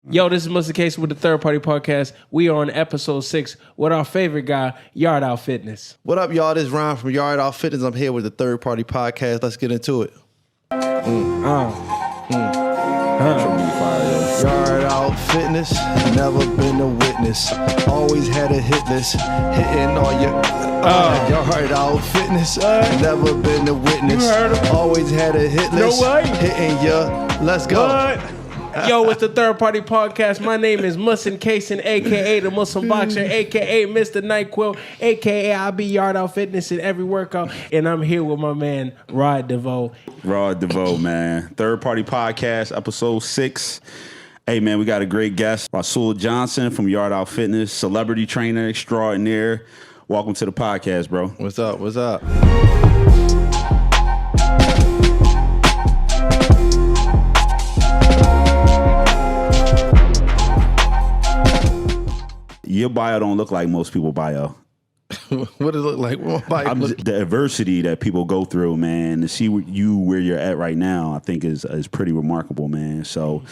Yo, this is Mr. Casey with the Third Party Podcast. We are on episode 6 with our favorite guy, Yard Out Fitness. What up, y'all? This is Ryan from Yard Out Fitness. I'm here with the Third Party Podcast. Let's get into it. Yard Out Fitness, never been a witness. Always had a hit list, hitting all your... Yard Out Fitness, never been a witness. You heard him. Always had a hit list, hitting your... Let's go. What? Yo, it's the Third Party Podcast. My name is Mussin Kaysen, a.k.a. the Muslim Boxer, a.k.a. Mr. NyQuil, a.k.a. I'll be Yard Out Fitness in every workout. And I'm here with my man, Rod DeVoe. Rod DeVoe, man. Third Party Podcast, episode 6. Hey, man, we got a great guest, Rasul Johnson from Yard Out Fitness, celebrity trainer extraordinaire. Welcome to the podcast, bro. What's up? What's up? Your bio don't look like most people's bio. What does it look like? The adversity that people go through, man, to see where you're at right now, I think is pretty remarkable, man. So,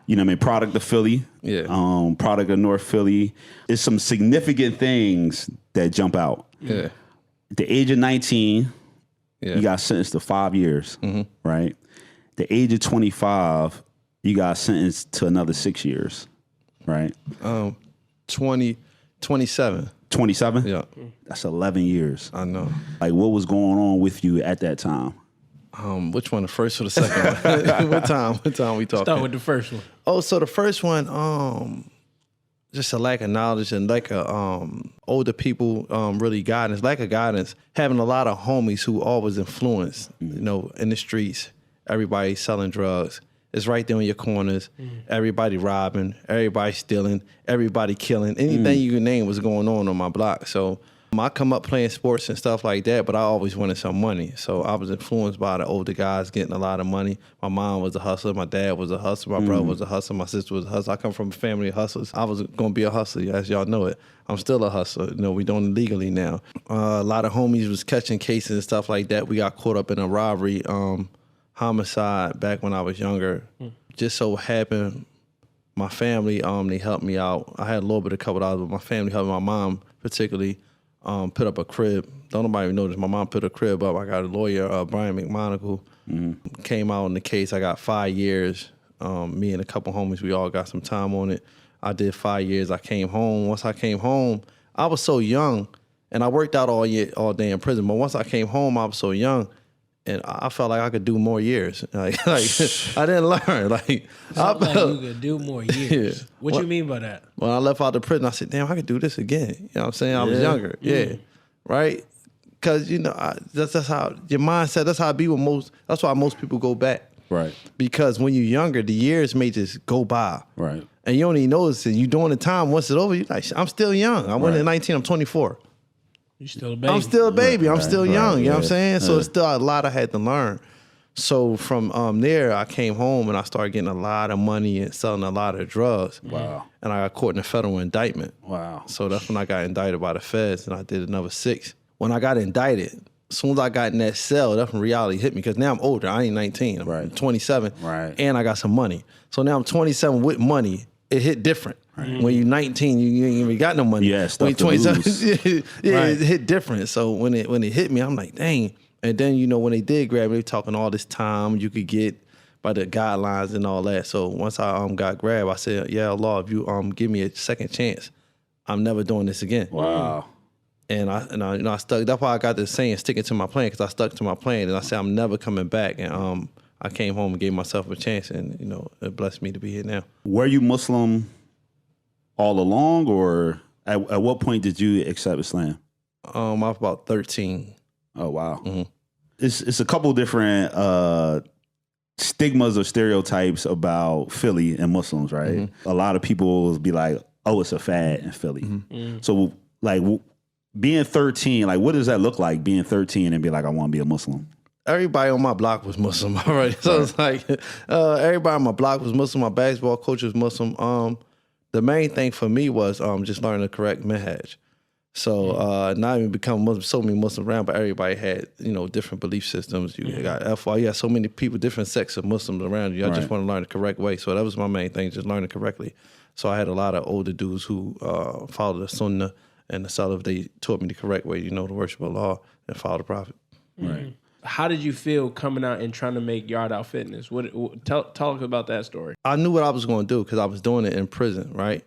you know what I mean? Product of Philly. Yeah. Product of North Philly. It's some significant things that jump out. Yeah. At the age of 19, Yeah. you got sentenced to 5 years, right? The age of 25, you got sentenced to another 6 years, right? 27. 27? Yeah. That's 11 years. I know. Like, what was going on with you at that time? Which one, the first or the second one? What time we talking? Start with the first one. Oh, so the first one, just a lack of knowledge and like older people really guidance, lack of guidance, having a lot of homies who always influenced, you know, in the streets, everybody selling drugs. It's right there in your corners. Everybody robbing, everybody stealing, everybody killing. Anything you can name was going on my block. So I come up playing sports and stuff like that, but I always wanted some money. So I was influenced by the older guys getting a lot of money. My mom was a hustler. My dad was a hustler. My brother was a hustler. My sister was a hustler. I come from a family of hustlers. I was going to be a hustler, as y'all know it. I'm still a hustler. You know, we doing it legally now. A lot of homies was catching cases and stuff like that. We got caught up in a robbery, homicide back when I was younger. Just so happened my family, they helped me out. I had a little bit of $2 but my family helped me. My mom particularly put up a crib. Don't nobody even notice. My mom put a crib up. I got a lawyer, Brian McMonagle, came out in the case. I got 5 years. Me and a couple homies, we all got some time on it. I did 5 years. I came home. Once I came home, I was so young, and I worked out all day in prison. But once I came home, I was so young, and I felt like I could do more years. Like I didn't learn. Like I felt like you could do more years. Yeah. What you mean by that? When I left out the prison, I said, damn, I could do this again. You know what I'm saying? I was younger. Yeah. Right? Because, you know, that's how your mindset, that's how it be with most, that's why most people go back. Right. Because when you're younger, the years may just go by. Right. And you don't even notice it. You doing the time, once it's over, you're like, I'm still young. I went at 19, I'm 24. You still a baby. I'm still a baby. I'm still young. You know what I'm saying? So Yeah. it's still a lot I had to learn. So from there, I came home and I started getting a lot of money and selling a lot of drugs. Wow. And I got caught in a federal indictment. Wow. So that's when I got indicted by the feds, and I did another 6. When I got indicted, as soon as I got in that cell, that's when reality hit me, because now I'm older. I ain't 19. I'm 27. Right. And I got some money. So now I'm 27 with money. It hit different. Right. When you're 19, you ain't even got no money. Yeah, stuff when you're 27, right. It hit different. So when it hit me, I'm like, dang. And then, you know, when they did grab me, they talking all this time you could get by the guidelines and all that. So once I got grabbed, I said, yeah, Allah, if you give me a second chance, I'm never doing this again. Wow. And I stuck. That's why I got this saying, sticking to my plan, because I stuck to my plan. And I said, I'm never coming back. And I came home and gave myself a chance, and, you know, it blessed me to be here now. Were you Muslim all along, or at what point did you accept Islam? I was about 13. Oh, wow. Mm-hmm. It's a couple different stigmas or stereotypes about Philly and Muslims, right? Mm-hmm. A lot of people will be like, oh, it's a fad in Philly. Mm-hmm. So, like, being 13, like, what does that look like, being 13 and be like, I want to be a Muslim? Everybody on my block was Muslim, all right? So it's like, everybody on my block was Muslim. My basketball coach was Muslim. The main thing for me was just learning the correct manhaj. So not even become Muslim, so many Muslims around, but everybody had, different belief systems. You got FY, you got so many people, different sects of Muslims around you. I just want to learn the correct way. So that was my main thing, just learning correctly. So I had a lot of older dudes who followed the Sunnah and the Salaf. They taught me the correct way, to worship Allah and follow the Prophet. Right. How did you feel coming out and trying to make Yard Out Fitness? Talk about that story. I knew what I was going to do because I was doing it in prison, right?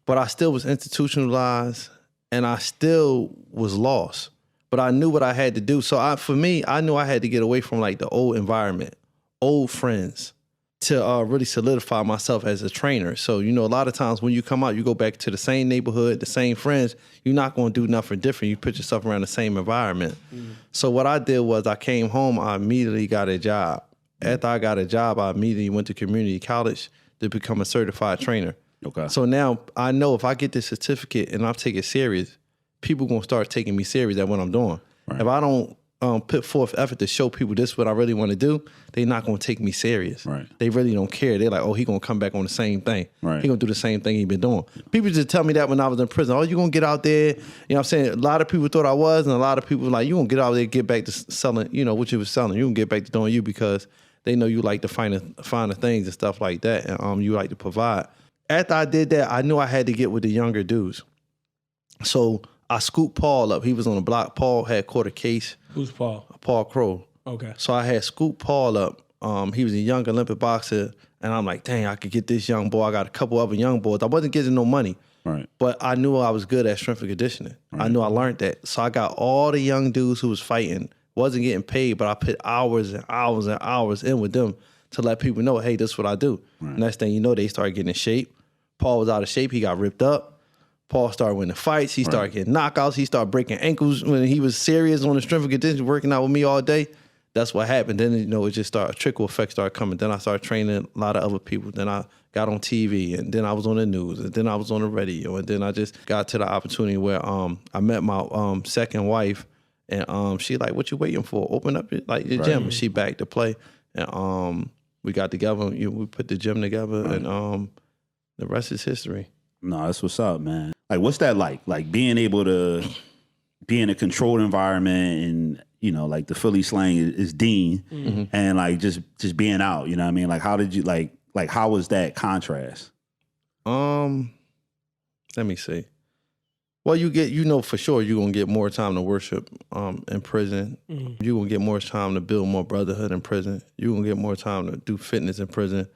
But I still was institutionalized and I still was lost. But I knew what I had to do. So I knew I had to get away from like the old environment, old friends, to really solidify myself as a trainer. So, a lot of times when you come out, you go back to the same neighborhood, the same friends, you're not going to do nothing different. You put yourself around the same environment. So what I did was I came home, I immediately got a job. After I got a job, I immediately went to community college to become a certified trainer. Okay. So now I know if I get this certificate and I take it serious, people going to start taking me serious at what I'm doing. Right. If I don't put forth effort to show people this is what I really want to do, they're not going to take me serious. Right. They really don't care. They're like, oh, he going to come back on the same thing. Right. He going to do the same thing he been doing. People just tell me that when I was in prison. Oh, you going to get out there. What I'm saying? A lot of people thought I was, and a lot of people were like, you going to get out there, get back to selling, what you was selling. You going to get back to doing you because they know you like to find the things and stuff like that, and you like to provide. After I did that, I knew I had to get with the younger dudes. So I scooped Paul up. He was on the block. Paul had caught a case. Who's Paul? Paul Crow. Okay. So I had scooped Paul up. He was a young Olympic boxer, and I'm like, dang, I could get this young boy. I got a couple other young boys. I wasn't getting no money, right? But I knew I was good at strength and conditioning. Right. I knew I learned that. So I got all the young dudes who was fighting, wasn't getting paid, but I put hours and hours and hours in with them to let people know, hey, this is what I do. Right. Next thing you know, they started getting in shape. Paul was out of shape. He got ripped up. Paul started winning fights. He started getting knockouts. He started breaking ankles when he was serious on the strength and conditioning, working out with me all day. That's what happened. Then, it just started, a trickle effect started coming. Then I started training a lot of other people. Then I got on TV, and then I was on the news, and then I was on the radio, and then I just got to the opportunity where I met my second wife, and she like, what you waiting for? Open up your gym. And she back to play. And we got together, we put the gym together, and the rest is history. No, that's what's up, man. Like, what's that like? Like being able to be in a controlled environment and, like the Philly slang is Dean, and like just being out, you know what I mean? Like, how did you like how was that contrast? Let me see. Well, you get, for sure you're going to get more time to worship in prison. You're going to get more time to build more brotherhood in prison. You're going to get more time to do fitness in prison.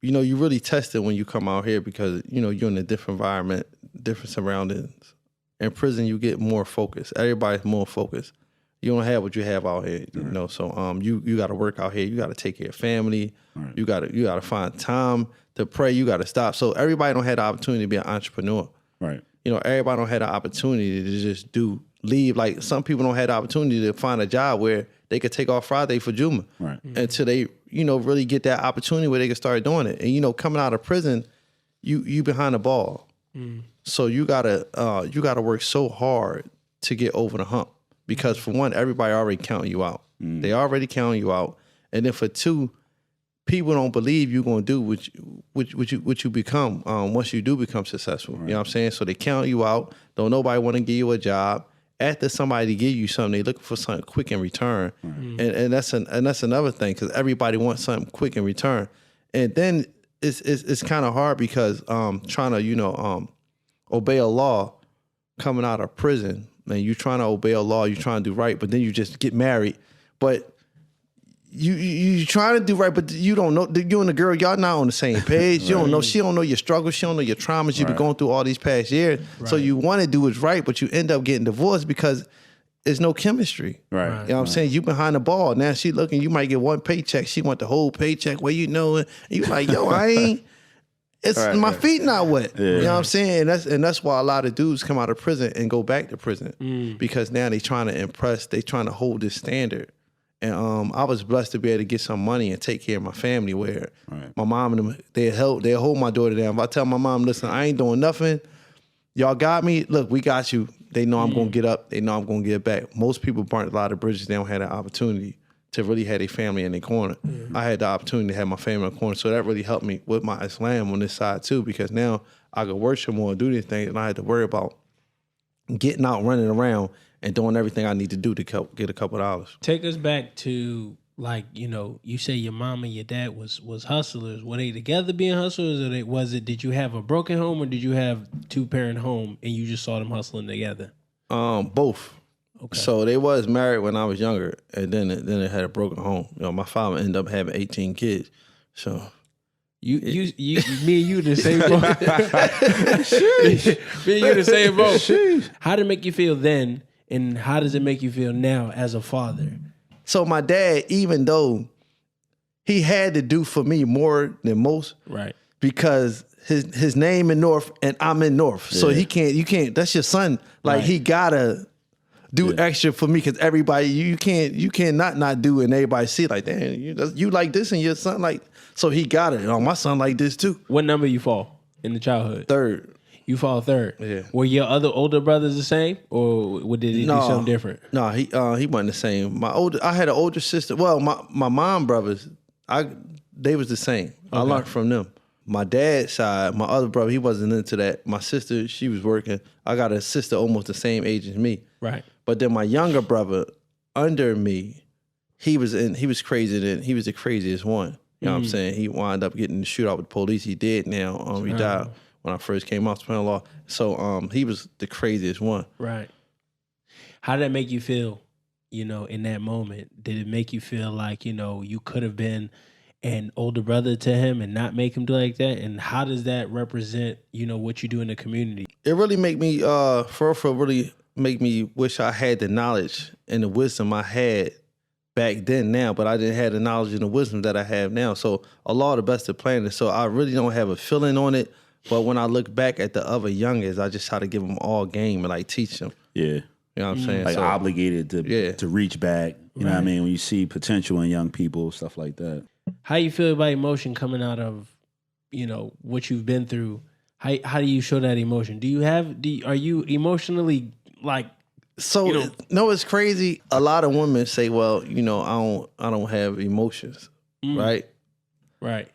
You really test it when you come out here because, you're in a different environment, different surroundings. In prison, you get more focused. Everybody's more focused. You don't have what you have out here, So you got to work out here. You got to take care of family. Right. You got to find time to pray. You got to stop. So everybody don't have the opportunity to be an entrepreneur. Right. Everybody don't have the opportunity to just leave. Like some people don't have the opportunity to find a job where they could take off Friday for Juma. Right. Until they, really get that opportunity where they can start doing it. And, coming out of prison, you behind the ball. So you gotta work so hard to get over the hump. Because for one, everybody already counting you out. They already counting you out. And then for two, people don't believe you're gonna do what you become once you do become successful. Right. You know what I'm saying? So they count you out. Don't nobody want to give you a job. After somebody give you something, they looking for something quick in return. Right. And that's another thing because everybody wants something quick in return. And then it's kind of hard because trying to obey a law coming out of prison. Man, you trying to obey a law, you trying to do right, but then you just get married. But you trying to do right, but you don't know. You and the girl, y'all not on the same page. You don't know. She don't know your struggles. She don't know your traumas you've been going through all these past years. Right. So you want to do what's right, but you end up getting divorced because there's no chemistry. Right. You know what I'm saying? You behind the ball. Now she looking, you might get one paycheck. She want the whole paycheck. Well, and you like, yo, I ain't. It's my feet not wet. Yeah. You know what I'm saying? And that's why a lot of dudes come out of prison and go back to prison because now they trying to impress. They trying to hold this standard. And I was blessed to be able to get some money and take care of my family. Where my mom and them, they hold my daughter down. If I tell my mom, listen, I ain't doing nothing. Y'all got me. Look, we got you. They know I'm gonna get up. They know I'm gonna get back. Most people burnt a lot of bridges. They don't have that opportunity to really have their family in their corner. I had the opportunity to have my family in the corner. So that really helped me with my Islam on this side too, because now I could worship more and do these things and I had to worry about getting out, running around, and doing everything I need to do to get a couple dollars. Take us back to, like, you say your mom and your dad was hustlers. Were they together being hustlers, or did you have a broken home, or did you have 2-parent home and you just saw them hustling together? Both. Okay. So they was married when I was younger, and then they had a broken home. My father ended up having 18 kids. So me and you the same boat. Me and you the same boat. How did it make you feel then, and how does it make you feel now as a father? So my dad, even though he had to do for me more than most, right? Because his name in North and I'm in North, so you can't. That's your son. Like he gotta do extra for me because everybody you can't not do and everybody see like, damn, you like this and your son like. So he got it. My son like this too. What number you fall in the childhood? Third. You fall third. Yeah. Were your other older brothers the same, or did he do something different? No, he wasn't the same. I had an older sister. Well, my mom brothers, they was the same. Okay. I learned from them. My dad's side, my other brother, he wasn't into that. My sister, she was working. I got a sister almost the same age as me. Right. But then my younger brother under me, he was crazy. He was the craziest one. You know what I'm saying? He wound up getting in the shootout with the police. He did now. He died when I first came out to Penn Law. So he was the craziest one. Right. How did that make you feel, in that moment? Did it make you feel like, you could have been an older brother to him and not make him do like that? And how does that represent, what you do in the community? It really make me, really make me wish I had the knowledge and the wisdom I had back then now, but I didn't have the knowledge and the wisdom that I have now. So Allah the best of planners. So I really don't have a feeling on it. But when I look back at the other youngest, I just try to give them all game and like teach them. Yeah. You know what I'm saying? Like obligated to reach back. You know what I mean? When you see potential in young people, stuff like that. How you feel about emotion coming out of, what you've been through? How do you show that emotion? Are you emotionally like? So no, it's crazy. A lot of women say, "Well, I don't have emotions," right? Right.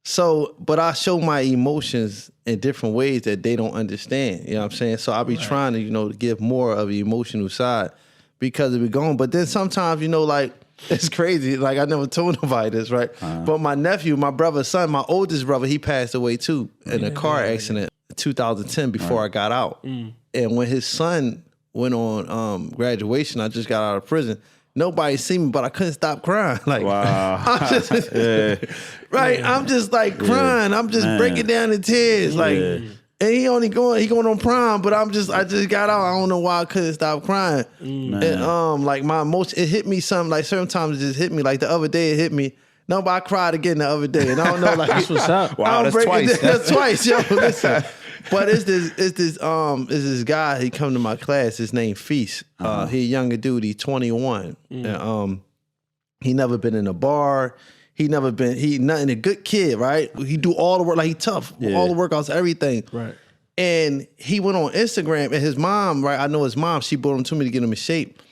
So, but I show my emotions in different ways that they don't understand. You know what I'm saying? So I be trying to, to give more of the emotional side because it be going. But then sometimes, like it's crazy. Like I never told nobody this, right? But my nephew, my brother's son, my oldest brother, he passed away too in a car accident in 2010 before I got out. And when his son went on graduation, I just got out of prison. Nobody seen me, but I couldn't stop crying. Like, wow. I'm just, I'm just like crying. I'm just breaking down in tears. Like, and he going on prom, but I just got out. I don't know why I couldn't stop crying. And like my emotion, it hit me something. Like certain times it just hit me. Like the other day it hit me. No, but I cried again the other day, and I don't know. Like that's what's up. Wow, that's twice. That's twice, yo. Listen. But it's this guy. He come to my class. His name Feast. He a younger dude. He 21. And, he never been in a bar. He nothing a good kid, right? He do all the work. Like he tough. All the workouts, everything. Right. And he went on Instagram, and his mom, right? I know his mom. She brought him to me to get him in shape.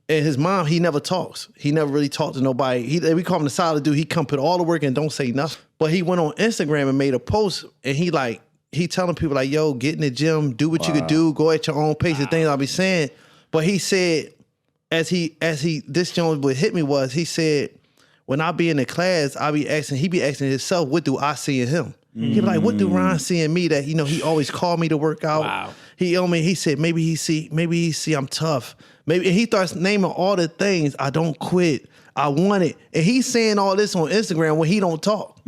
And his mom, he never talks. He never really talked to nobody. We call him the solid dude. He come put all the work and don't say nothing. But he went on Instagram and made a post, and he telling people like, yo, get in the gym, do what you could do, go at your own pace, the things I'll be saying. But he said, this Jones would hit me was, he said, when I be in the class, he be asking himself, what do I see in him? He be like, what do Ron see in me that, he always called me to work out. Wow. He said, maybe he see I'm tough. Maybe, and he starts naming all the things, I don't quit, I want it. And he's saying all this on Instagram when he don't talk.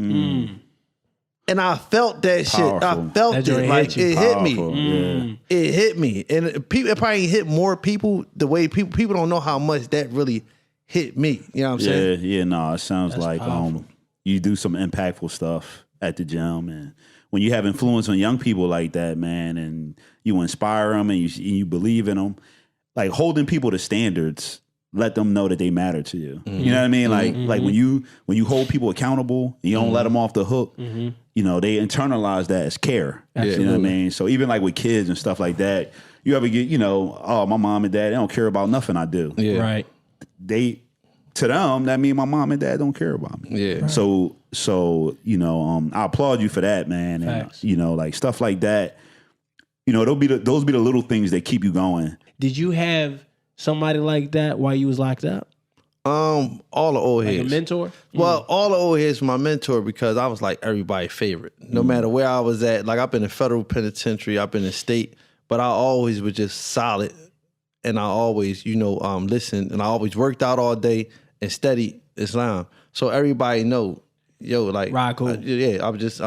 And I felt that Powerful. shit. I felt that it. Like it hit me. Yeah. It hit me. And it probably hit more people the way people don't know how much that really hit me. You know what I'm saying? Yeah, no, it sounds That's like powerful. you do some impactful stuff at the gym, and when you have influence on young people like that, man, and you inspire them and you believe in them, like holding people to standards, let them know that they matter to you. You know what I mean? Like when you hold people accountable, you don't let them off the hook. They internalize that as care. Absolutely. You know what I mean? So even like with kids and stuff like that, you ever get, oh, my mom and dad, they don't care about nothing I do. Yeah. Right. To them, that means my mom and dad don't care about me. Yeah. Right. So I applaud you for that, man. Facts. And like stuff like that. You know, those be the little things that keep you going. Did you have somebody like that while you was locked up? All the old Like heads. a mentor? Well, all the old heads were my mentor because I was like everybody's favorite. No matter where I was at, like I've been in federal penitentiary, I've been in state, but I always was just solid, and I always, listened, and I always worked out all day and studied Islam. So everybody know, like Rasul. I was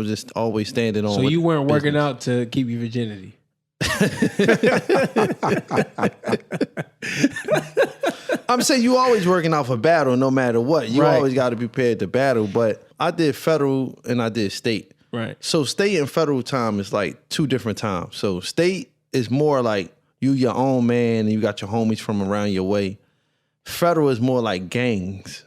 just always standing on. So you weren't working business. out to keep your virginity? I'm saying you always working out for battle no matter what. You Right. always got to be prepared to battle. But I did federal and I did state. Right. So state and federal time is like two different times. So state is more like you your own man and you got your homies from around your way. Federal is more like gangs.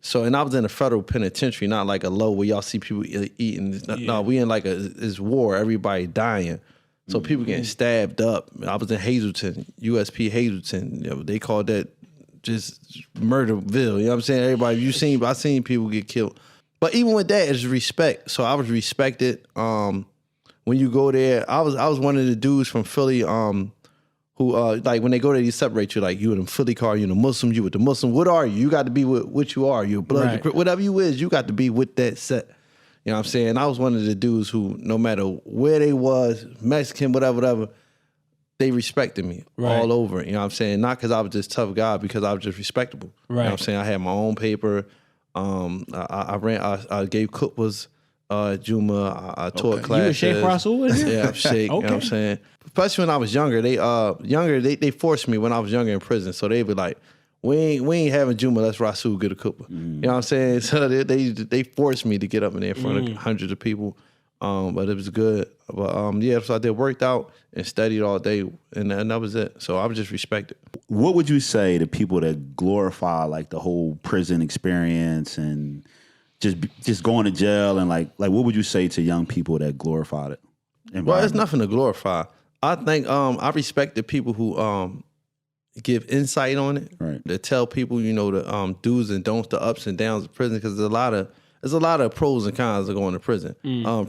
So, and I was in a federal penitentiary, not like a low where y'all see people eating. No, we in like it's war. Everybody dying. So people getting stabbed up. I was in Hazleton, USP Hazleton. They called that just Murderville. You know what I'm saying? Everybody, I seen people get killed. But even with that, it's respect. So I was respected. When you go there, I was one of the dudes from Philly who like when they go there, you separate you. Like you in the Philly car, you in the Muslim, you with the Muslim. What are you? You got to be with what you are. You're blood, Right. whatever you is, you got to be with that set. You know what I'm saying? I was one of the dudes who, no matter where they was, Mexican, whatever, they respected me Right. all over. You know what I'm saying? Not because I was just tough guy, because I was just respectable. You know what I'm Right. saying? I had my own paper. I gave khutbas, Juma. I taught classes. You and Sheikh Rasul in here? Yeah, I'm Sheikh. You know what I'm saying? Especially when I was younger. They forced me when I was younger in prison. So they be like, we ain't having Juma, let's Rasul get a khutbah. You know what I'm saying? So they forced me to get up in there in front of hundreds of people. But it was good. But so I did worked out and studied all day, and that was it. So I was just respected. What would you say to people that glorify like the whole prison experience and just going to jail and like what would you say to young people that glorified it? Well, it's nothing to glorify. I think I respect the people who give insight on it. Right. To tell people, the do's and don'ts, the ups and downs of prison, because there's a lot of pros and cons of going to prison.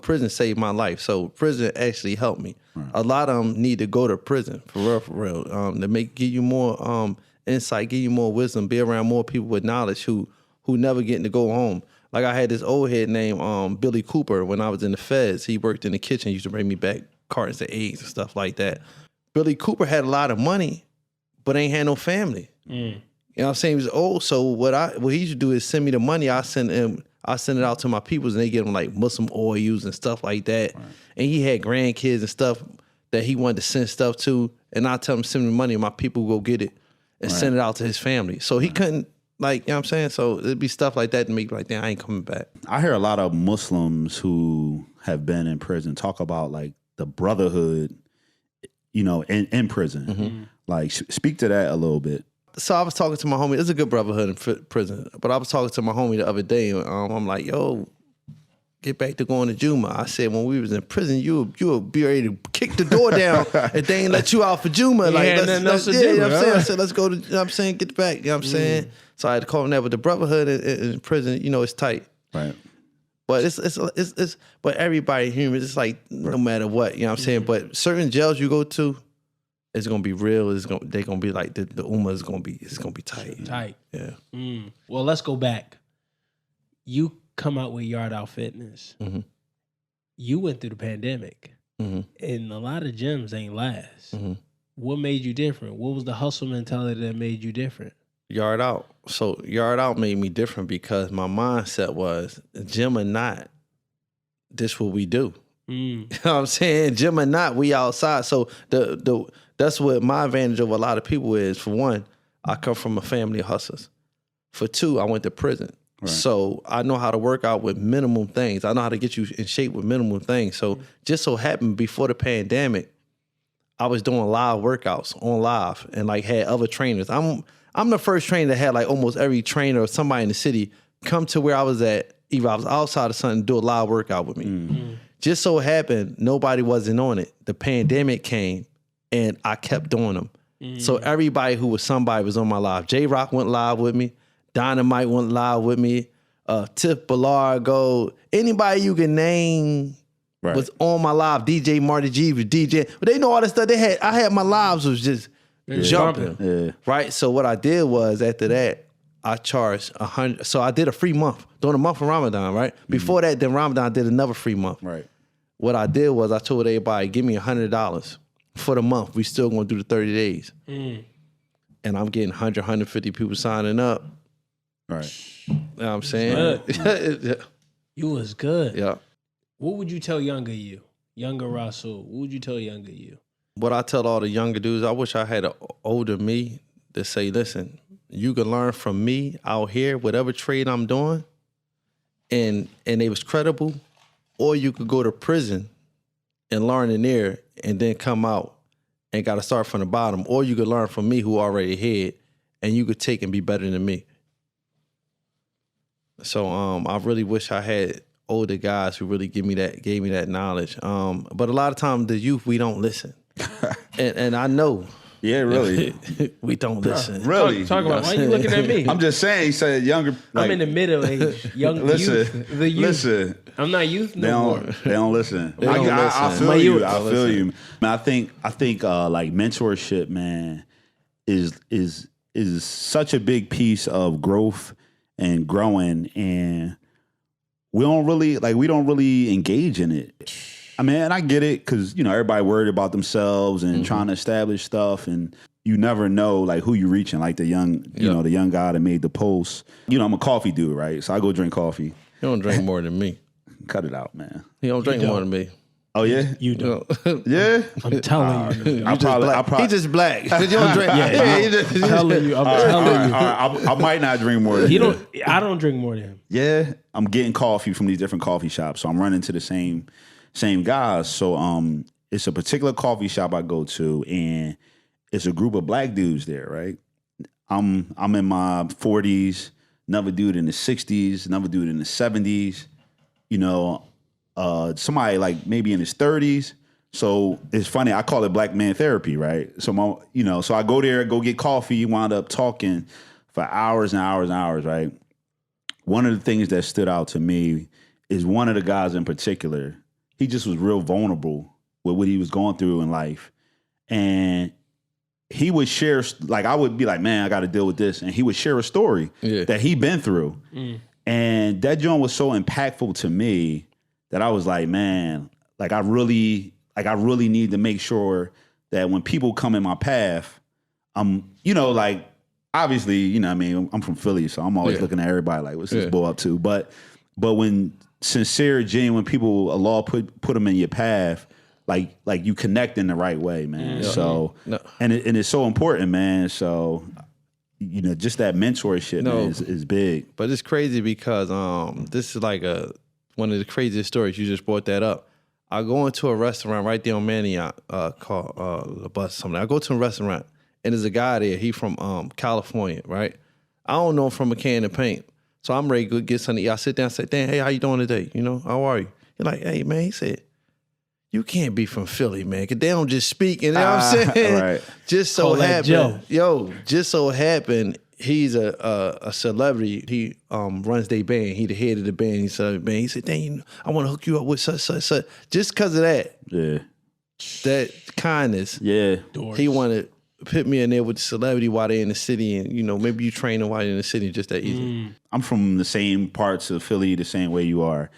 Prison saved my life, so prison actually helped me. Right. A lot of them need to go to prison for real. To give you more insight, give you more wisdom, be around more people with knowledge who never getting to go home. Like I had this old head named Billy Cooper when I was in the feds. He worked in the kitchen, used to bring me back cartons of eggs and stuff like that. Billy Cooper had a lot of money, but ain't had no family. You know what I'm saying? He was old, so what he used to do is send me the money. I send it out to my peoples, and they get them like Muslim oils and stuff like that. Right. And he had grandkids and stuff that he wanted to send stuff to, and I tell him send me money, and my people go get it and send it out to his family. So he couldn't, like, you know what I'm saying? So it'd be stuff like that to make like, damn, I ain't coming back. I hear a lot of Muslims who have been in prison talk about like the brotherhood, in prison. Mm-hmm. Like, speak to that a little bit. So I was talking to my homie. It's a good brotherhood in prison, but I was talking to my homie the other day. I'm like, yo, get back to going to Juma. I said, when we was in prison, you would be ready to kick the door down if they ain't let you out for Juma. Like, you know what I'm saying? I said, let's go to, you know what I'm saying, get back. You know what I'm saying? So I had to call him that. But the brotherhood in prison, it's tight. Right. But it's but everybody human. It's like no matter what, you know what I'm saying? But certain jails you go to, it's gonna be real. They're gonna be like the Ummah is gonna be tight. Tight. Yeah. Well, let's go back. You come out with Yard Out Fitness. Mm-hmm. You went through the pandemic, and a lot of gyms ain't last. Mm-hmm. What made you different? What was the hustle mentality that made you different? Yard Out. So Yard Out made me different because my mindset was gym or not, this what we do. You know what I'm saying? Gym or not, we outside. So that's what my advantage over a lot of people is. For one, I come from a family of hustlers. For two, I went to prison. Right. So I know how to work out with minimum things. I know how to get you in shape with minimum things. So just so happened before the pandemic, I was doing live workouts on live and like had other trainers. I'm the first trainer that had like almost every trainer or somebody in the city come to where I was at. Either I was outside or something, do a live workout with me. Just so happened, nobody wasn't on it. The pandemic came and I kept doing them. So everybody who was somebody was on my live. J-Rock went live with me. Dynamite went live with me. Tiff Ballard, anybody you can name was on my live. DJ Marty G was DJ, but they know all that stuff. I had my lives was just jumping, right? So what I did was after that, I charged 100. So I did a free month during the month of Ramadan, right? Before that, then Ramadan I did another free month. Right. What I did was I told everybody, give me $100 for the month. We still gonna do the 30 days. And I'm getting 100, 150 people signing up. Right. You know what I'm saying? You was good. Yeah. What would you tell younger you? Younger Rasul. What would you tell younger you? What I tell all the younger dudes, I wish I had an older me to say, listen, you can learn from me out here, whatever trade I'm doing, and it was credible, or you could go to prison and learn in there and then come out and got to start from the bottom, or you could learn from me who already had, and you could take and be better than me. So I really wish I had older guys who really gave me that knowledge. But a lot of times the youth, we don't listen. and I know. Yeah, really. We don't listen. Really? Talk about why are you looking at me? I'm just saying, he said younger. Like, I'm in the middle age. Youth. The youth. Listen. I'm not youth no more. They don't listen. They don't I listen. feel you. I Don't feel listen. you. Man, I think like mentorship, man, is such a big piece of growth and growing, and we don't really engage in it. I mean, and I get it because, everybody worried about themselves and trying to establish stuff, and you never know like who you're reaching. Like the young, the young guy that made the post. I'm a coffee dude, right? So I go drink coffee. You don't drink more than me. Cut it out, man. He don't drink more than me. Oh yeah, You don't. yeah. I'm telling you. I probably He just black. You don't drink. I'm telling you. I might not drink more than you. I don't drink more than him. Yeah, I'm getting coffee from these different coffee shops, so I'm running to the same guys. So it's a particular coffee shop I go to, and it's a group of black dudes there, right? I'm in my 40s, another dude in the 60s, another dude in the 70s, somebody like maybe in his 30s. So it's funny, I call it black man therapy, right? So so I go there, go get coffee, wound up talking for hours and hours and hours, right? One of the things that stood out to me is one of the guys in particular, he just was real vulnerable with what he was going through in life. And he would share, like I would be like, man, I got to deal with this. And he would share a story that he'd been through. And that joint was so impactful to me that I was like, man, I really need to make sure that when people come in my path, obviously, I'm from Philly, so I'm always looking at everybody like, what's this boy up to? But when sincere, genuine people, Allah put them in your path, like you connect in the right way, man. So, and it's so important, man. So, just that mentorship man, is big. But it's crazy because this is like one of the craziest stories. You just brought that up. I go into a restaurant right there on Manioc called the bus something. I go to a restaurant and there's a guy there. He from California, right? I don't know him from a can of paint. So I'm ready to go get something to eat. I sit down and say, Dan, hey, how you doing today? How are you? He's like, hey, man, he said, you can't be from Philly, man, because they don't just speak. You know what I'm saying? Right. Just so happened, just so happened, he's a celebrity. He runs their band. He the head of the band. He's a band. He said, Dan, I want to hook you up with such. Just because of that. Yeah. That kindness. Yeah. He wanted put me in there with the celebrity while they're in the city, and maybe you train them while you're in the city, just that easy. I'm from the same parts of Philly the same way you are,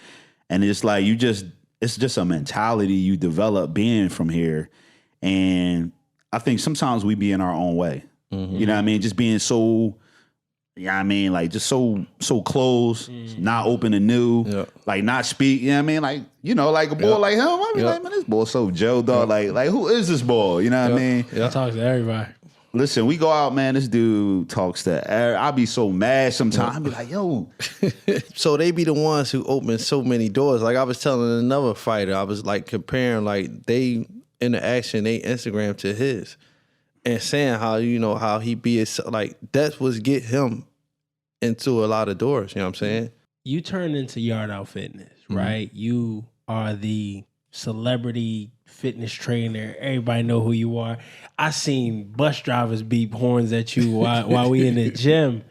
and it's like it's just a mentality you develop being from here, and I think sometimes we be in our own way. You know what I mean? Just being so, like just so close, not open to new, like not speak. You know what I mean? Like a boy like him. I be like, man, this boy so Joe dog. Like who is this boy? You know what I mean? I talk to everybody. Listen, we go out, man. This dude talks to. I'll be so mad sometimes. I'll be like, yo. So they be the ones who open so many doors. Like I was telling another fighter, I was like comparing like they interaction, they Instagram to his. And saying how, how he be, like, that's what get him into a lot of doors, you know what I'm saying? You turned into Yard Out Fitness, right? You are the celebrity fitness trainer. Everybody know who you are. I seen bus drivers beep horns at you while we in the gym.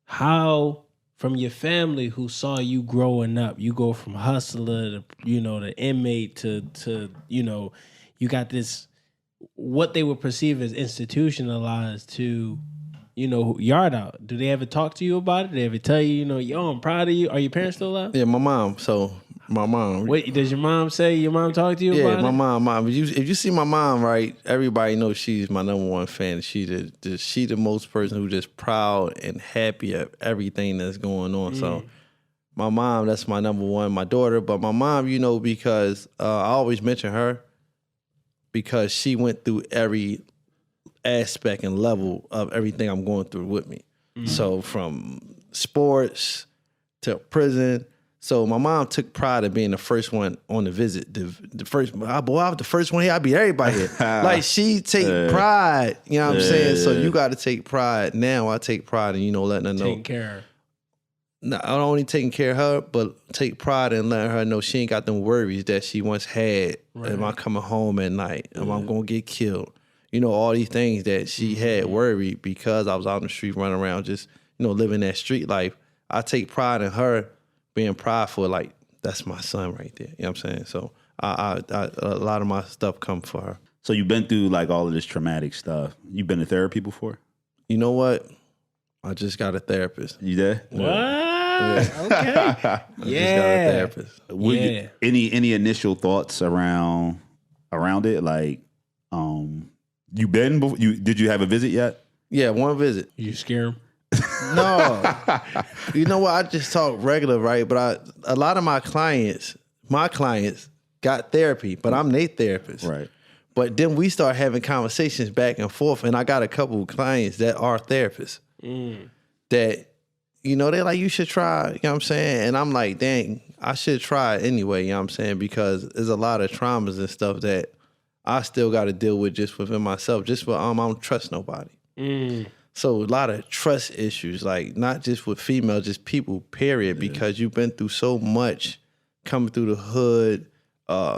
How from your family who saw you growing up. You go from hustler to, the inmate to you got this, what they would perceive as institutionalized to, yard out. Do they ever talk to you about it? Do they ever tell you, yo, I'm proud of you? Are your parents still alive? Yeah, my mom. So my mom. Wait, does your mom talk to you about it? Yeah, my mom. If you see my mom, right, everybody knows she's my number one fan. She the most person who just proud and happy of everything that's going on. So my mom, that's my number one. My daughter, but my mom, because I always mention her because she went through every aspect and level of everything I'm going through with me. So from sports to prison. So my mom took pride in being the first one on the visit. The first, I was the first one here. I beat everybody here. Like she take pride, you know what I'm saying? So you got to take pride. Now I take pride in, letting her know. Taking care of. Not only taking care of her, but take pride in letting her know she ain't got them worries that she once had. Right. Am I coming home at night? Am I going to get killed? All these things that she had worried because I was out in the street running around just, living that street life. I take pride in her being prideful, like, that's my son right there. You know what I'm saying? So I a lot of my stuff come for her. So you've been through like all of this traumatic stuff. You've been to therapy before? You know what? I just got a therapist. You there? What? Yeah. Okay. I just got a therapist. Any initial thoughts around it? Like, did you have a visit yet? Yeah, one visit. You scare him? No. You know what? I just talk regular, right? But a lot of my clients got therapy, but I'm their therapist. Right. But then we start having conversations back and forth, and I got a couple of clients that are therapists that, they're like, you should try, you know what I'm saying? And I'm like, dang, I should try it anyway, you know what I'm saying? Because there's a lot of traumas and stuff that I still got to deal with just within myself, just for I don't trust nobody. So a lot of trust issues, like not just with females, just people, period, because you've been through so much coming through the hood,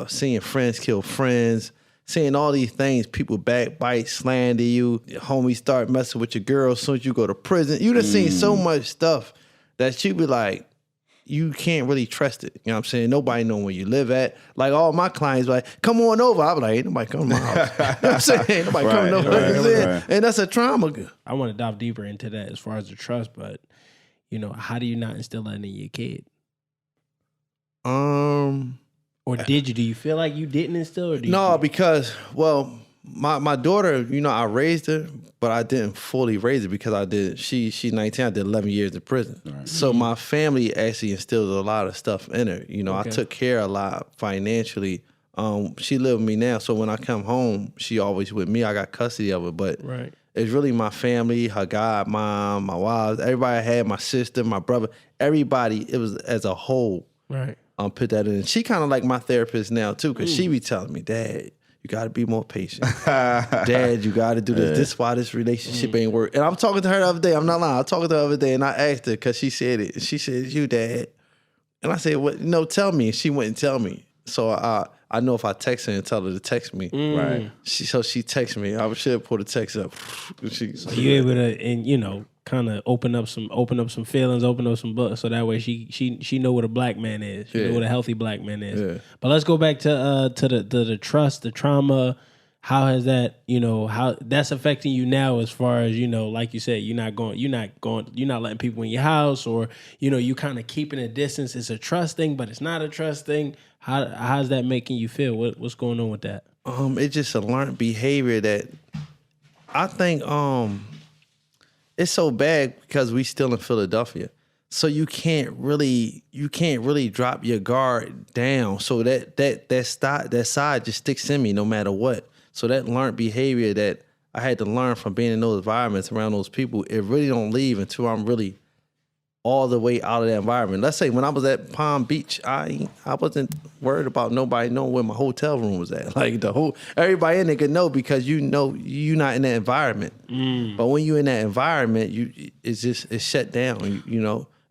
seeing friends kill friends, seeing all these things, people backbite, slander you, your homies start messing with your girl as soon as you go to prison. You done seen so much stuff that you be like, you can't really trust it. You know what I'm saying? Nobody know where you live at. Like all my clients like, come on over. I be like, ain't nobody coming to my house. You know what I'm saying? Ain't nobody coming over. Right. And that's a trauma. I want to dive deeper into that as far as the trust, but how do you not instill that in your kid? Or did you? Do you feel like you didn't instill it? Because, my daughter, I raised her, but I didn't fully raise her because she's 19, I did 11 years in prison. Right. So my family actually instilled a lot of stuff in her. I took care a lot financially. She live with me now, so when I come home, she always with me. I got custody of her, but it's really my family, her godmom, my wives, everybody I had, my sister, my brother, everybody, it was as a whole. Right. Put that in. She kind of like my therapist now too, because she be telling me, Dad, you got to be more patient. Dad, you got to do this. This is why this relationship ain't work. And I'm talking to her the other day. I'm not lying. I talked to her the other day and I asked her because she said it. She said, you, Dad. And I said, what? No, tell me. And she wouldn't tell me. So I know if I text her and tell her to text me. Right. So she texted me. I should pull the text up. So you able to, and kind of open up some feelings, open up some books, so that way she know what a black man is. She know what a healthy black man is. Yeah. But let's go back to the trust, the trauma. How has that, how that's affecting you now as far as, like you said, you're not letting people in your house, or, you kind of keeping a distance. It's a trust thing, but it's not a trust thing. How's that making you feel? What's going on with that? It's just a learned behavior that I think, it's so bad because we still in Philadelphia. So you can't really drop your guard down. So that side just sticks in me no matter what. So that learned behavior that I had to learn from being in those environments around those people, it really don't leave until I'm really all the way out of that environment. Let's say when I was at Palm Beach, I wasn't worried about nobody knowing where my hotel room was at. Like everybody in there could know because you're not in that environment. But when you're in that environment, it's shut down.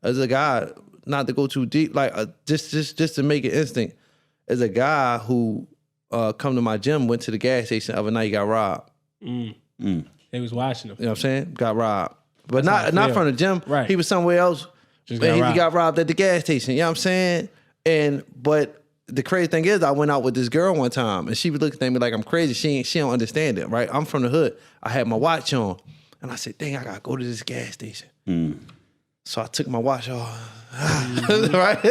As a guy, not to go too deep, like just to make it instinct, as a guy who come to my gym, went to the gas station the other night, got robbed. They was watching him. You know what I'm saying? Got robbed. But not from the gym. Right. He was somewhere else Just And he robbed. got robbed at the gas station. You know what I'm saying? But the crazy thing is, I went out with this girl one time, and she was looking at me like I'm crazy. She don't understand it, right? I'm from the hood. I had my watch on, and I said, "Dang, I gotta go to this gas station." So I took my watch off, right?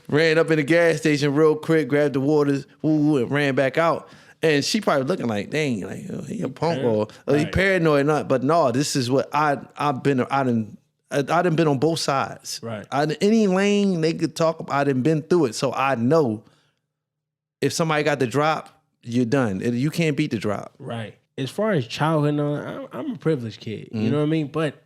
Ran up in the gas station real quick, grabbed the waters, and ran back out. And she probably looking like, "Dang, like he a punk or he paranoid or not." But no, this is what I done been on both sides. Right. Any lane they could talk about, I done been through it. So I know if somebody got the drop, you're done. You can't beat the drop. Right. As far as childhood, I'm a privileged kid. You know what I mean? But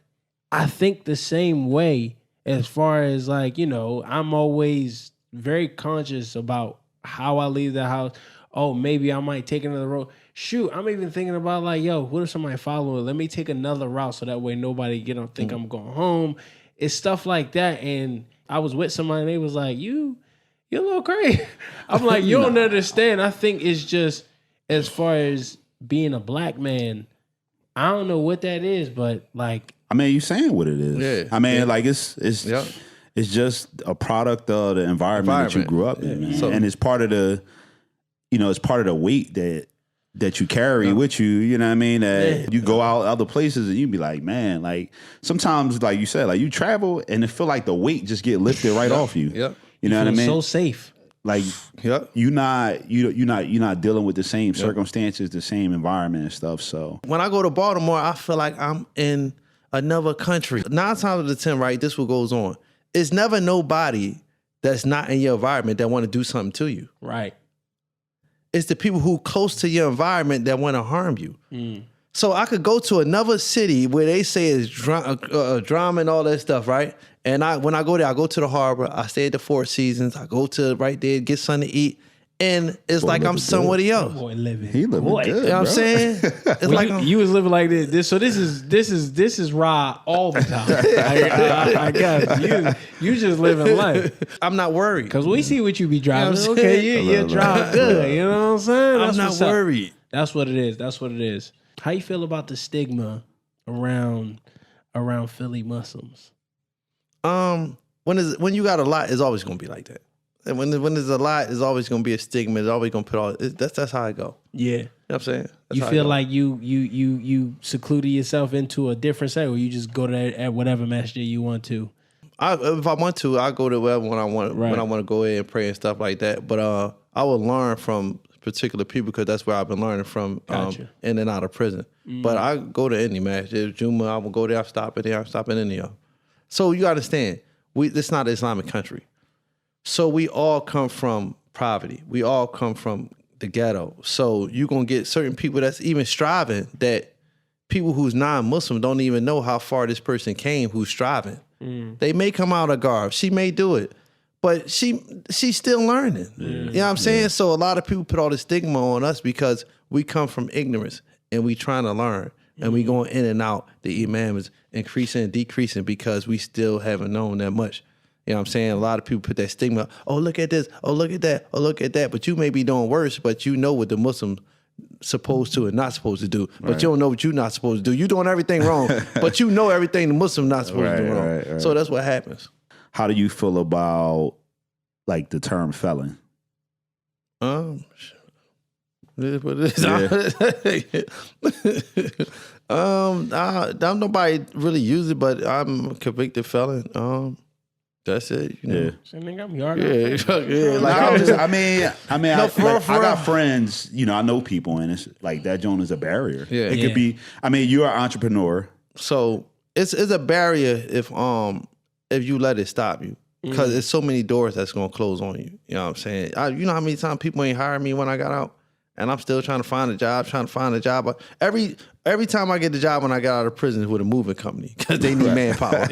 I think the same way as far as like, I'm always very conscious about how I leave the house. Oh, maybe I might take another road. Shoot, I'm even thinking about like, yo, what if somebody follow it? Let me take another route so that way nobody think I'm going home. It's stuff like that. And I was with somebody and they was like, you're a little crazy. I'm like, you don't understand. I think it's just as far as being a black man, I don't know what that is, but like, I mean, you saying what it is. Yeah. I mean, like it's just a product of the environment that you grew up in, man. So, and it's part of the, it's part of the weight that you carry with you. You know what I mean? That you go out other places and you be like, man, like sometimes, like you said, like you travel and it feel like the weight just get lifted right off you. Yep. You know what I mean? So safe. Like you're not dealing with the same circumstances, the same environment and stuff. So when I go to Baltimore, I feel like I'm in another country. 9 times out of 10, right, this what goes on. It's never nobody that's not in your environment that want to do something to you. Right. It's the people who close to your environment that want to harm you. So I could go to another city where they say it's drama and all that stuff, right? And when I go there, I go to the harbor. I stay at the Four Seasons. I go to right there, get something to eat. And it's like I'm somebody else. Boy, living. he living good. You know what I'm saying? It's Well, like you was living like this. So this is raw all the time. I guess you just living life. I'm not worried. Cause we see what you be driving. You know what I'm Okay, saying? you drive good. You know what I'm saying? I'm not what's up. worried. That's what it is. That's what it is. How you feel about the stigma around Philly Muslims? When you got a lot, it's always gonna be like that. And when there's a lot, there's always gonna be a stigma. It's always gonna put all. That's how I go. Yeah. You know what I'm saying? That's You how I feel go. like you secluded yourself into a different side, or you just go to at whatever masjid you want to. If I want to, I go to wherever when I want to go in and pray and stuff like that. But I will learn from particular people because that's where I've been learning from Gotcha. in and out of prison. But I go to any masjid. Juma, I will go there. I stop in there. I stop in any of them. So you understand, it's not an Islamic country. So we all come from poverty. We all come from the ghetto. So you're going to get certain people that's even striving that people who's non-Muslim don't even know how far this person came who's striving. They may come out of garb. She may do it. But she's still learning. You know what I'm saying? So a lot of people put all the stigma on us because we come from ignorance and we trying to learn. And we going in and out. The imam is increasing and decreasing because we still haven't known that much. You know what I'm saying? A lot of people put that stigma, oh, look at this, oh, look at that, oh, look at that. But you may be doing worse, but you know what the Muslims supposed to and not supposed to do. But you don't know what you're not supposed to do. You're doing everything wrong, but you know everything the Muslim not supposed to do wrong. Right. So that's what happens. How do you feel about like the term felon? It is what it is. I'm nobody really use it, but I'm a convicted felon. That's it. You know? So, nigga, I'm yard. Yeah. Like I got real. friends, I know people, and it's like that joint is a barrier. Yeah. It could be. I mean, you're an entrepreneur. So it's a barrier if you let it stop you. Because there's so many doors that's gonna close on you. You know what I'm saying? You know how many times people ain't hired me when I got out? And I'm still trying to find a job. But every time I get the job when I got out of prison with a moving company because they need manpower.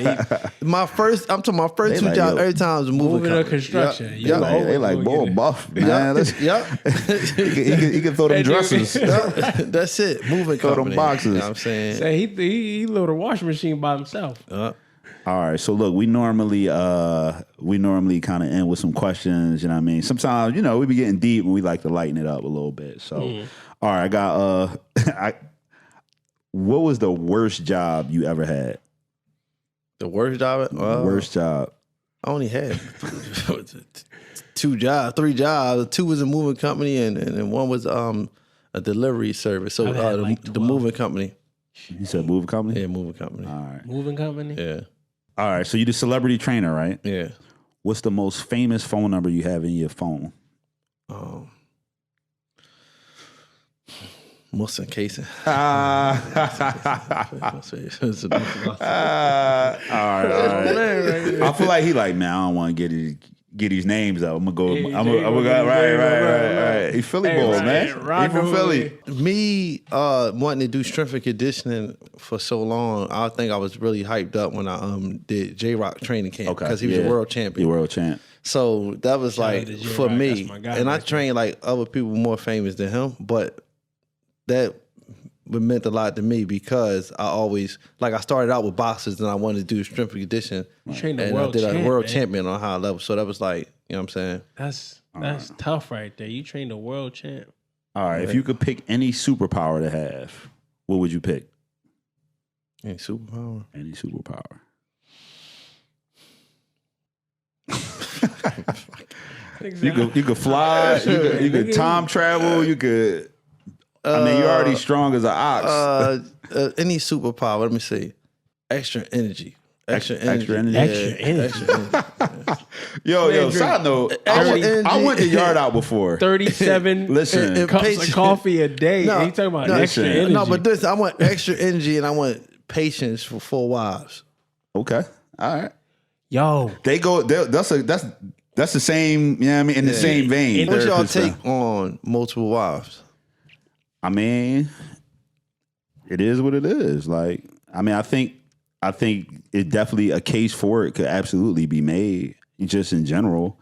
My first two like, jobs. yo, Every time was a moving company. or construction. Yeah. They like, boy, buff, man. He can throw them dresses. That's it. Moving Throw company. them boxes. You know what I'm saying? Say he loaded a washing machine by himself. All right, so look, we normally kind of end with some questions. You know what I mean? Sometimes, we be getting deep and we like to lighten it up a little bit. So, all right, I got what was the worst job you ever had? The worst job? Worst job. I only had 3 jobs. 2 was a moving company, and 1 was a delivery service. So the moving company. You said moving company? Yeah, moving company. All right. Moving company? Yeah. All right. So you the celebrity trainer, right? Yeah. What's the most famous phone number you have in your phone? Muslim casing. All right. I feel like he like, man, I don't want to get these names out. I'm gonna go. I'm gonna go. Right. He Philly boy, man. He from Philly. Me wanting to do strength and conditioning for so long, I think I was really hyped up when I did J-Rock training camp because he was a world champion. He world champ. So that was like for me, guy, and I trained like other people more famous than him, but that meant a lot to me because I always I started out with boxers and I wanted to do strength and conditioning. Trained a and world I did a world man. champion on a high level. So that was like, you know what I'm saying? That's tough right there. You trained a world champ. All right. If you could pick any superpower to have, what would you pick? Any superpower? Any superpower. You could fly. You could time travel. You could. I mean, you're already strong as an ox. Any superpower? Let me see. Extra energy. Extra energy. energy. Yo, side note. I went to Yard Out before. 37 Listen, cups of coffee a day. No, you talking about no, extra energy? No, but this, I want extra energy and I want patience for 4 wives. Okay, all right. Yo, They go. That's the same. You know what I mean? In the same vein. What y'all take on multiple wives? I mean, it is what it is. Like, I mean, I think it definitely a case for it could absolutely be made just in general.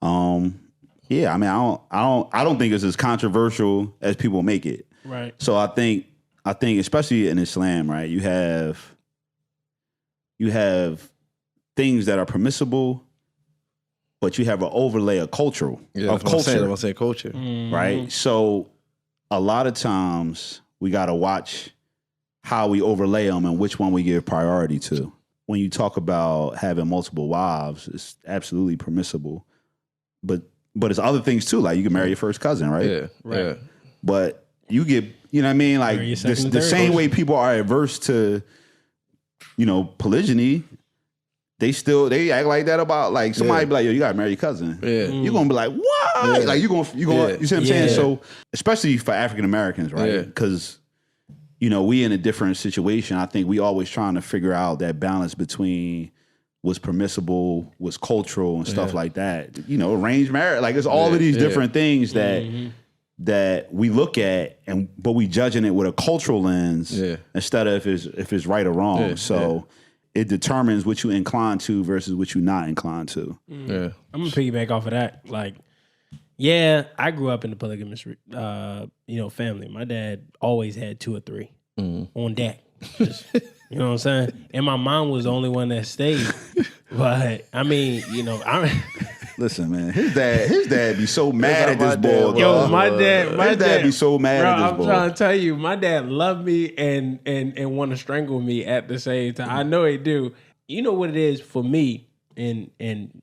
Yeah, I mean, I don't think it's as controversial as people make it. right. So I think especially in Islam, right, you have things that are permissible, but you have an overlay of culture. I'm gonna say culture. Right? So a lot of times we got to watch how we overlay them and which one we give priority to. When you talk about having multiple wives, it's absolutely permissible. But it's other things too. Like you can marry your first cousin, right? Yeah, right. Yeah. But you get, you know what I mean? Like the same way people are averse to, polygyny, they act like that about like somebody be like, yo, you gotta marry your cousin. Yeah. You're gonna be like, what? Yeah. Like you see what I'm saying? So especially for African Americans, right? Because we in a different situation. I think we always trying to figure out that balance between what's permissible, what's cultural and stuff like that. Arranged marriage. Like it's all of these different things that we look at but we judging it with a cultural lens instead of if it's right or wrong. It determines what you incline to versus what you're not inclined to. Yeah. I'm gonna piggyback off of that. Like, yeah, I grew up in a polygamous, family. My dad always had 2 or 3 on deck. Just, you know what I'm saying? And my mom was the only one that stayed. But I mean, listen, man, his dad be so mad at this boy. Yo, my dad be so mad at this I'm boy. trying to tell you, my dad loved me and want to strangle me at the same time. I know he do. You know what it is for me, and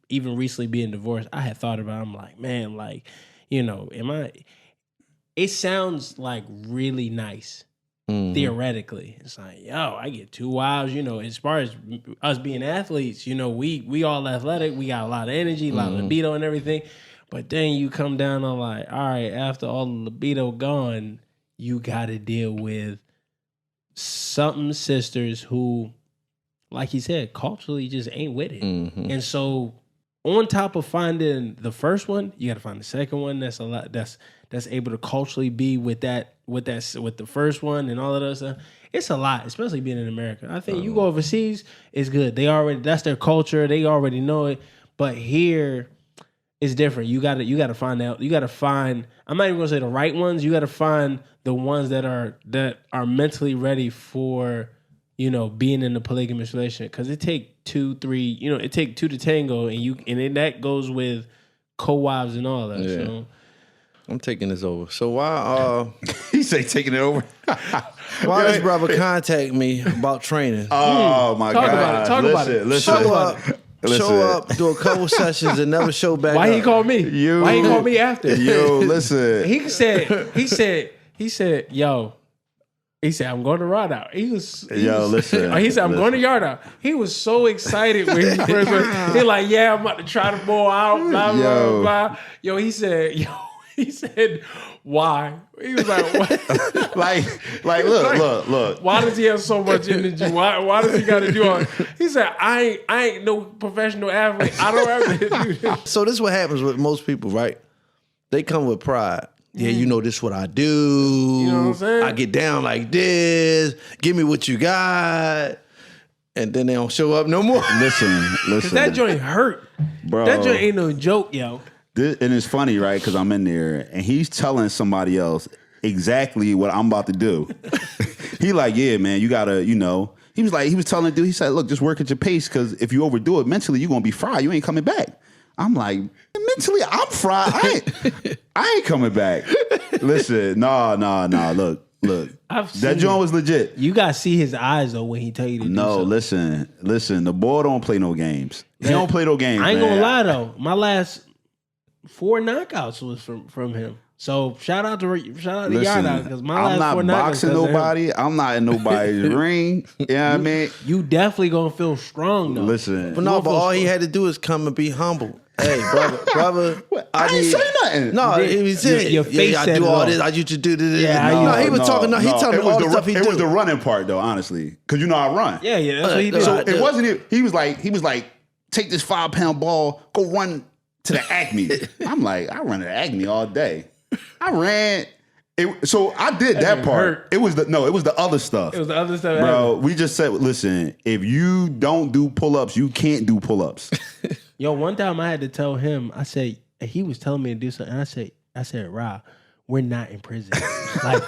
even recently being divorced, I had thought about it. I'm like, man, like, it sounds like really nice. Theoretically, it's like, yo, I get 2 wives. As far as us being athletes, we all athletic. We got a lot of energy, a lot of libido, and everything. But then you come down on like, all right, after all the libido gone, you got to deal with some sisters who, like he said, culturally just ain't with it. And so, on top of finding the first one, you got to find the second one that's a lot that's able to culturally be with the first one and all of that stuff. It's a lot, especially being in America. I think you go overseas, it's good. That's their culture. They already know it. But here, it's different. You gotta find out. You gotta find. I'm not even gonna say the right ones. You gotta find the ones that are mentally ready for being in a polygamous relationship. Because it take 2, 3. It take 2 to tango, and then that goes with co-wives and all that. So. I'm taking this over. So why He say taking it over. why this brother contact me about training? Oh my Talk God! about it. Talk about it. Listen. Show up, do a couple sessions, and never show back. Why up. he called me? Why he called me after? Yo, listen. He said, yo. He said, I'm going to Rod Out. Listen. He said, I'm going to Yard Out. He was so excited when he first went. He like, yeah, I'm about to try the ball out, blah, blah, blah. Yo, he said, why? He was like, what? like, look. Why does he have so much energy? Why does he got to do all? He said, I ain't no professional athlete. I don't have to do this. So this is what happens with most people, right? They come with pride. Yeah, you know this is what I do. You know what I'm saying? I get down like this. Give me what you got. And then they don't show up no more. Listen. Cause that joint hurt. Bro. That joint ain't no joke, yo. And it's funny, right? Because I'm in there and he's telling somebody else exactly what I'm about to do. He like, yeah, man, you gotta, he was telling the dude, he said, look, just work at your pace because if you overdo it mentally, you're gonna be fried. You ain't coming back. I'm like, mentally, I'm fried. I ain't coming back. Listen, nah. Look. That joint was legit. You gotta see his eyes though when he tell you to do something. Listen. The boy don't play no games. He don't play no games. I ain't man. gonna lie though. My last 4 knockouts was from him. So shout out to Yard Out because my last 4 knockouts. I'm not boxing nobody. I'm not in nobody's ring. You know what I mean? You definitely gonna feel strong though. Listen, But all he had to do is come and be humble. Hey, brother. I didn't say nothing. No, he said, your face I said do it all all. this. I used to do this. Yeah, no, he was talking. No, he telling me all the stuff he It was do. the running part though, honestly, because I run. Yeah, that's what he did. So it wasn't it. He was like, take this 5-pound ball, go run to the Acme. I'm like, I run to the Acme all day. I ran. So I did that part. Hurt. It was the other stuff. It was the other stuff. Bro, we just said, listen, if you don't do pull-ups, you can't do pull-ups. Yo, one time I had to tell him, I said, he was telling me to do something. And I said, Rob, we're not in prison. Like,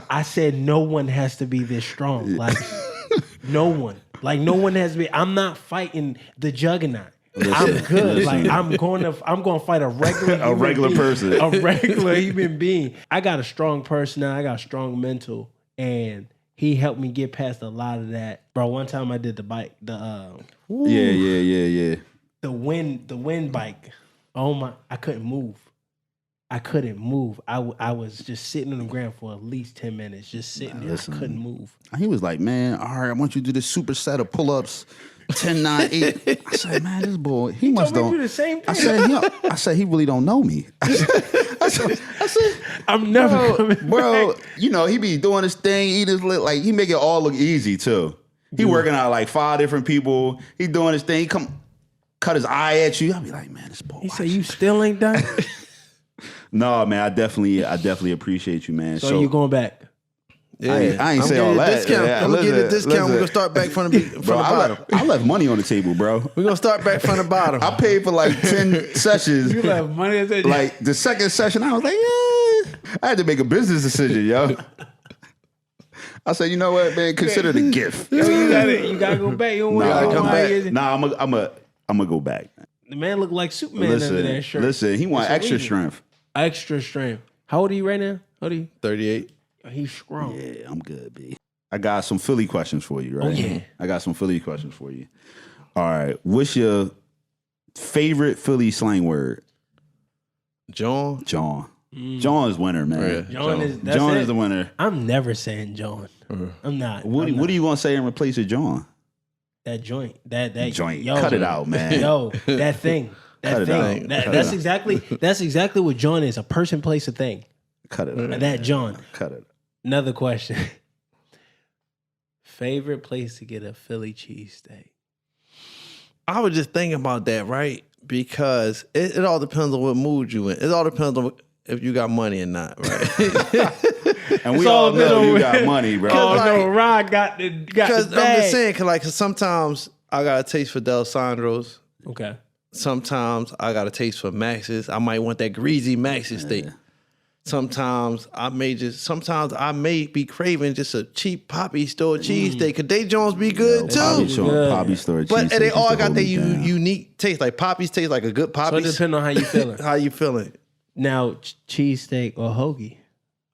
I said, no one has to be this strong. Like, no one. Like, no one has to be. I'm not fighting the juggernaut. I'm good. Like I'm going to fight a regular person, a regular human being. I got a strong personality. I got a strong mental, and he helped me get past a lot of that. Bro, one time I did the bike, yeah. the wind bike. Oh my! I couldn't move. I was just sitting on the ground for at least 10 minutes, just sitting there. I couldn't move. He was like, man, all right, I want you to do this super set of pull-ups. 10, 9, 8. I said, man, this boy, he must don't do the same thing. I said, he really don't know me. I said, I'm never coming bro. back. He be doing his thing, eat his like he make it all look easy too. He working out like 5 different people. He doing his thing. He come cut his eye at you. I be like, man, this boy. He said, you still ain't done. No, man, I definitely appreciate you, man. So you going back? Yeah, I ain't say all that. Yeah, I'm gonna get a discount. We're gonna start back from the bottom. I left money on the table, bro. We're gonna start back from the bottom. I paid for like 10 sessions. You left money on the table. Like the second session, I was like, yeah. I had to make a business decision, yo. I said, you know what, man? Consider it a gift. Yo, you gotta go back. You don't want to come back. Nah, I'm gonna go back. The man looked like Superman under that shirt. Listen, he want extra strength. Extra strength. How old are you right now? How old are you? 38. He's strong. Yeah, I'm good, B. I got some Philly questions for you, right? Oh, yeah. I got some Philly questions for you. All right. What's your favorite Philly slang word? John. John is winner, man. John is the winner. I'm never saying John. I'm not. What are you gonna say in replace of John? That joint. That joint. Yo, cut it out, man. Yo, that thing. That Cut thing. it out. That's exactly what John is. A person, place, a thing. Cut it out. That John. Cut it. Another question. Favorite place to get a Philly cheesesteak? I was just thinking about that, right? Because it all depends on what mood you in. It all depends on if you got money or not, right? And we all know you got money, bro. Oh no, Rod got the bag. I'm just saying, cause sometimes I got a taste for Del Sandro's. Okay. Sometimes I got a taste for Max's. I might want that greasy Max's steak. Sometimes I may be craving just a cheap Poppy store cheesesteak. Could they Jones be good too? Poppy store cheesesteak. But they all got their unique taste. Like Poppy's taste like a good So Poppy's. it depends on how you feeling. How you feeling? Now, cheesesteak or hoagie?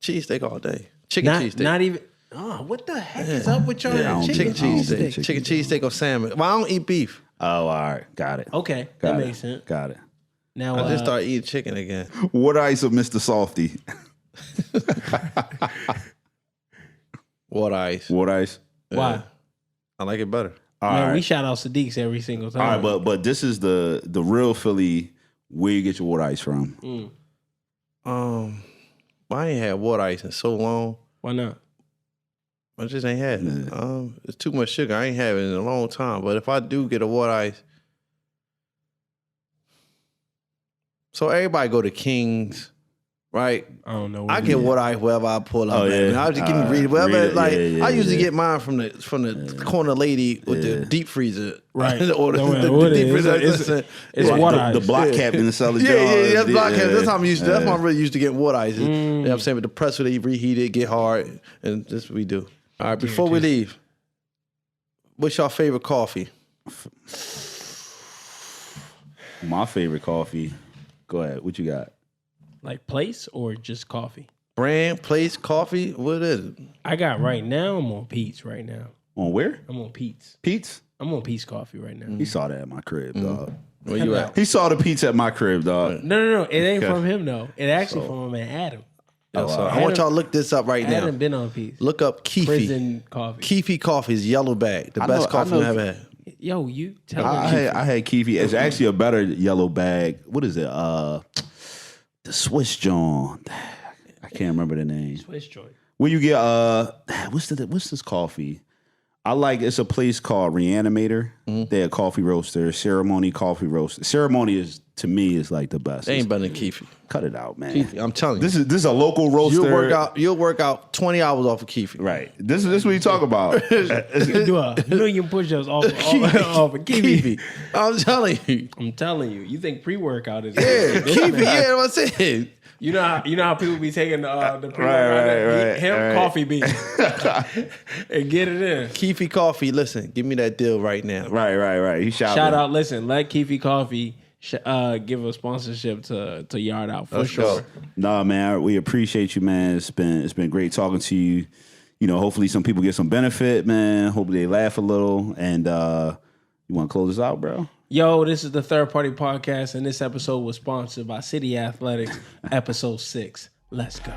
Cheesesteak all day. Chicken cheesesteak. Not even. Oh, what the heck is up with y'all? Yeah, chicken cheesesteak. chicken Chicken cheesesteak or salmon. Well, I don't eat beef. Oh, all right. Got it. Okay, Got that it. makes sense. Got it. Now, I just started eating chicken again. What ice of Mr. Softy? Water ice. What ice? why? I like it better. All Man, right. we shout out Sadiq's every single time. All right, but this is the real Philly. Where you get your water ice from? Well, I ain't had water ice in so long. Why not? I just ain't had it. It's too much sugar. I ain't had it in a long time. But if I do get a water ice, so everybody go to King's, right? I don't know. I get water ice wherever I pull up. Oh, yeah. Man. I was just give me read wherever. Read it. Like Yeah, I usually yeah. get mine from the corner lady with the deep freezer, Right. or the What deep it freezer. is, it's water ice. The block cap in the cellar jar. Yeah, that's block cap. That's how I'm used to. That's Yeah. how I'm really used to getting water ice. You know what I'm saying? With the press where they reheat it, get hard, and that's what we do. All right, before we leave, what's your favorite coffee? My favorite coffee. Go ahead. What you got? Like place or just coffee? Brand, place, coffee? What is it? I got right now. I'm on Pete's right now. On where? I'm on Pete's. Pete's? I'm on Pete's coffee right now. He saw that at my crib, dog. Where you at? He saw the pizza at my crib, dog. No. It ain't from him though. It actually from my man Adam. So I want y'all to look this up right now. Adam been on Pete's. Look up Keefe. Prison coffee. Keefe coffee is yellow bag. The best coffee I've ever had. Yo, you tell I me. had Keefe. It's actually a better yellow bag. What is it? The Swiss John. I can't remember the name. Swiss joint. Where you get what's this coffee? It's a place called Reanimator. They're a coffee roaster, Ceremony coffee roaster. Ceremony is to me is like the best. They ain't better than Keefe. Cut it out, man. Keefe, I'm telling you. This is a local roaster. You'll work out 20 hours off of Keefe. Right. This is what you talk about. You can do a million push-ups off of Kiwi. I'm telling you. I'm telling you. You think pre-work-out is Yeah, Keefe, yeah, what I said. You know how people be taking the pre-workout, right, him right. coffee bean and get it in. Keefe Coffee, listen, give me that deal right now. Right. He Shout out, listen, let Keefe Coffee give a sponsorship to Yard Out for sure. go. Nah, man, we appreciate you, man. It's been great talking to you. You know, hopefully some people get some benefit, man. Hopefully they laugh a little. And you want to close this out, bro? Yo, this is the Third Party Podcast, and this episode was sponsored by City Athletics, episode 6. Let's go.